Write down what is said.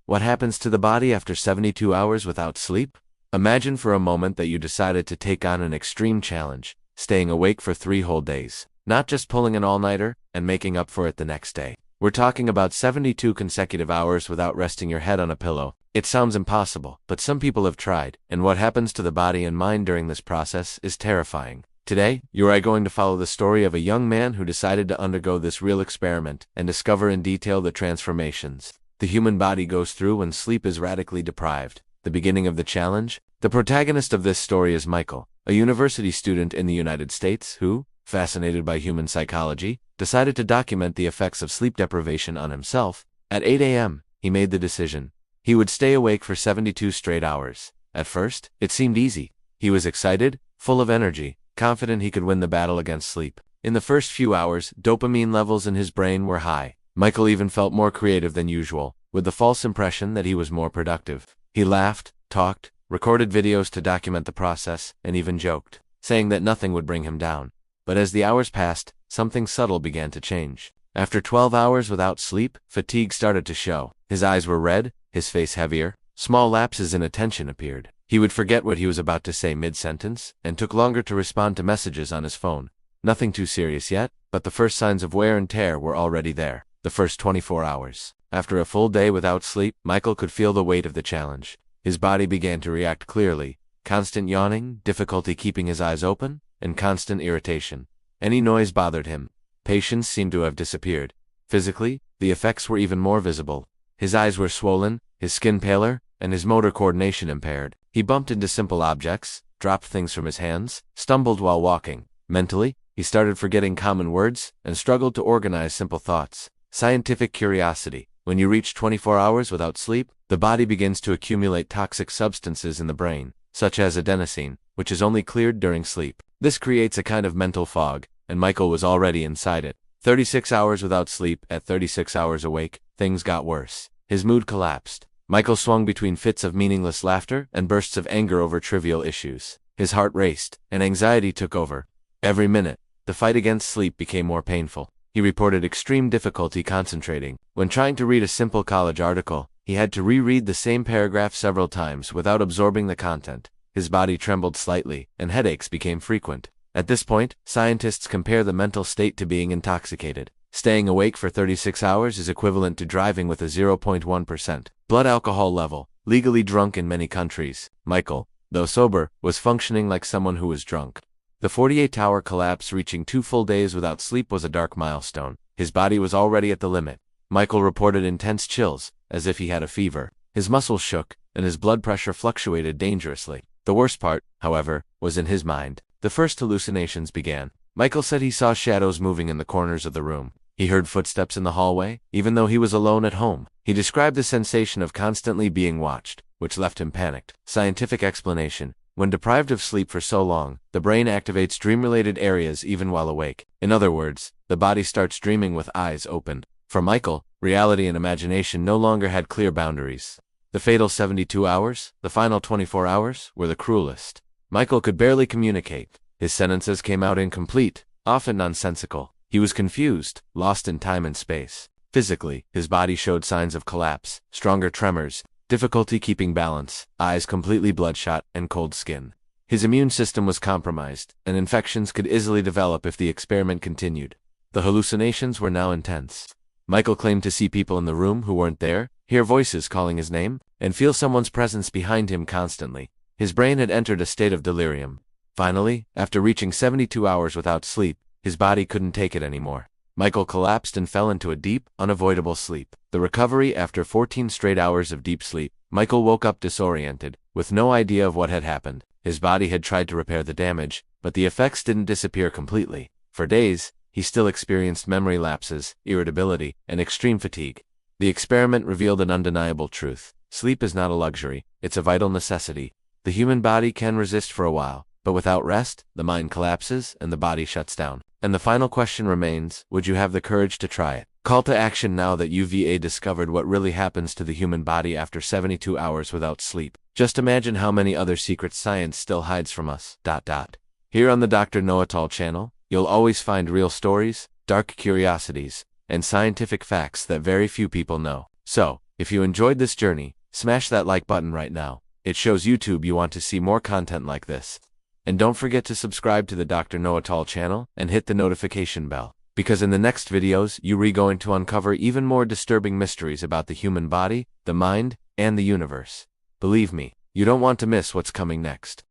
What happens to the body after 72 hours without sleep? Imagine for a moment that you decided to take on an extreme challenge, staying awake for 3 whole days, not just pulling an all-nighter and making up for it the next day. We're talking about 72 consecutive hours without resting your head on a pillow. It sounds impossible, but some people have tried, and what happens to the body and mind during this process is terrifying. Today, you are going to follow the story of a young man who decided to undergo this real experiment and discover in detail the transformations the human body goes through when sleep is radically deprived. The beginning of the challenge? The protagonist of this story is Michael, a university student in the United States who, fascinated by human psychology, decided to document the effects of sleep deprivation on himself. At 8 a.m., he made the decision. He would stay awake for 72 straight hours. At first, it seemed easy. He was excited, full of energy, confident he could win the battle against sleep. In the first few hours, dopamine levels in his brain were high. Michael even felt more creative than usual, with the false impression that he was more productive. He laughed, talked, recorded videos to document the process, and even joked, saying that nothing would bring him down. But as the hours passed, something subtle began to change. After 12 hours without sleep, fatigue started to show. His eyes were red, his face heavier, small lapses in attention appeared. He would forget what he was about to say mid-sentence, and took longer to respond to messages on his phone. Nothing too serious yet, but the first signs of wear and tear were already there. The first 24 hours. After a full day without sleep, Michael could feel the weight of the challenge. His body began to react clearly. Constant yawning, difficulty keeping his eyes open, and constant irritation. Any noise bothered him. Patience seemed to have disappeared. Physically, the effects were even more visible. His eyes were swollen, his skin paler, and his motor coordination impaired. He bumped into simple objects, dropped things from his hands, stumbled while walking. Mentally, he started forgetting common words, and struggled to organize simple thoughts. Scientific curiosity. When you reach 24 hours without sleep, the body begins to accumulate toxic substances in the brain, such as adenosine, which is only cleared during sleep. This creates a kind of mental fog, and Michael was already inside it. 36 hours without sleep, at 36 hours awake, things got worse. His mood collapsed. Michael swung between fits of meaningless laughter and bursts of anger over trivial issues. His heart raced, and anxiety took over. Every minute, the fight against sleep became more painful. He reported extreme difficulty concentrating. When trying to read a simple college article, he had to reread the same paragraph several times without absorbing the content. His body trembled slightly, and headaches became frequent. At this point, scientists compare the mental state to being intoxicated. Staying awake for 36 hours is equivalent to driving with a 0.1% blood alcohol level, legally drunk in many countries. Michael, though sober, was functioning like someone who was drunk. The 48-hour collapse, reaching 2 full days without sleep, was a dark milestone. His body was already at the limit. Michael reported intense chills, as if he had a fever. His muscles shook, and his blood pressure fluctuated dangerously. The worst part, however, was in his mind. The first hallucinations began. Michael said he saw shadows moving in the corners of the room. He heard footsteps in the hallway, even though he was alone at home. He described the sensation of constantly being watched, which left him panicked. Scientific explanation. When deprived of sleep for so long, the brain activates dream-related areas even while awake. In other words, the body starts dreaming with eyes open. For Michael, reality and imagination no longer had clear boundaries. The fatal 72 hours, the final 24 hours, were the cruelest. Michael could barely communicate. His sentences came out incomplete, often nonsensical. He was confused, lost in time and space. Physically, his body showed signs of collapse, stronger tremors, difficulty keeping balance, eyes completely bloodshot, and cold skin. His immune system was compromised, and infections could easily develop if the experiment continued. The hallucinations were now intense. Michael claimed to see people in the room who weren't there, hear voices calling his name, and feel someone's presence behind him constantly. His brain had entered a state of delirium. Finally, after reaching 72 hours without sleep, his body couldn't take it anymore. Michael collapsed and fell into a deep, unavoidable sleep. The recovery after 14 straight hours of deep sleep. Michael woke up disoriented, with no idea of what had happened. His body had tried to repair the damage, but the effects didn't disappear completely. For days, he still experienced memory lapses, irritability, and extreme fatigue. The experiment revealed an undeniable truth. Sleep is not a luxury, it's a vital necessity. The human body can resist for a while, but without rest, the mind collapses and the body shuts down. And the final question remains, would you have the courage to try it? Call to action now that UVA discovered what really happens to the human body after 72 hours without sleep. Just imagine how many other secrets science still hides from us. Here on the Dr. Know-It-All channel, you'll always find real stories, dark curiosities, and scientific facts that very few people know. So, If you enjoyed this journey, smash that like button right now. It shows YouTube you want to see more content like this. And don't forget to subscribe to the Dr. Know-It-All channel and hit the notification bell, because in the next videos, you're going to uncover even more disturbing mysteries about the human body, the mind, and the universe. Believe me, you don't want to miss what's coming next.